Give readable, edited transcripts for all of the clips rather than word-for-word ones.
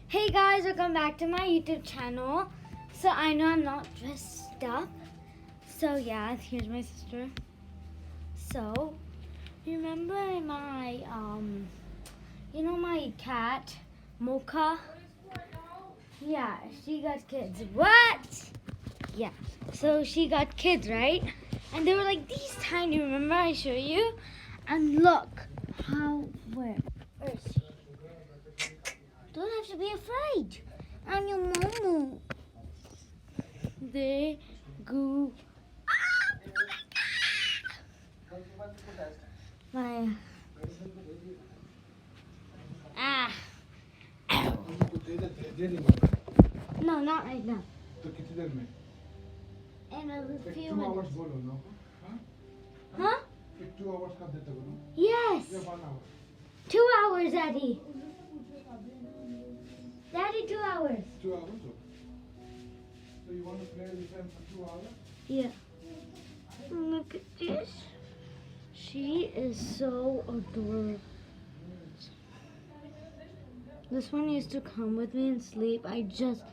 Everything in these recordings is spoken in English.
Hey guys, welcome back to my YouTube channel. So I know I'm not dressed up. So yeah, here's my sister. So remember my my cat Mocha? Yeah, she got kids. What? Yeah. So she got kids, right? And they were like these tiny. Remember I showed you? And look how where is she? Don't have to be afraid. I'm your mama. They go. My ah. Ow. No, not right now. In a few minutes. Huh? 2 hours का देते हो? Yes. 1 hour. 2 hours, Daddy. Daddy, 2 hours. 2 hours. So you want to play with them for 2 hours? Yeah. Look at this. She is so adorable. This one used to come with me and sleep. I just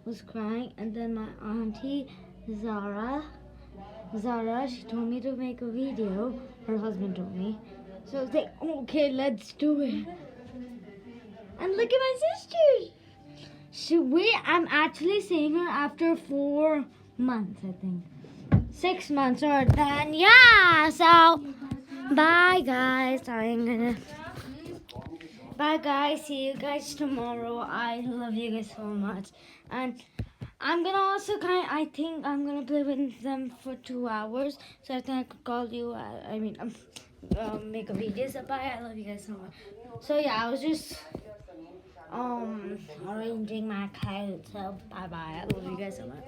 was crying, and then my auntie Zara, she told me to make a video. Her husband told me. So I was like, okay, let's do it. And look at my sister. I'm actually seeing her after 4 months, I think. 6 months or then, yeah. So, bye guys. Bye guys. See you guys tomorrow. I love you guys so much. And I'm gonna also I think I'm gonna play with them for 2 hours. So I think I could call you. Make a video. So bye. I love you guys so much. So yeah, I was just arranging my clothes. So bye bye. I love you guys so much.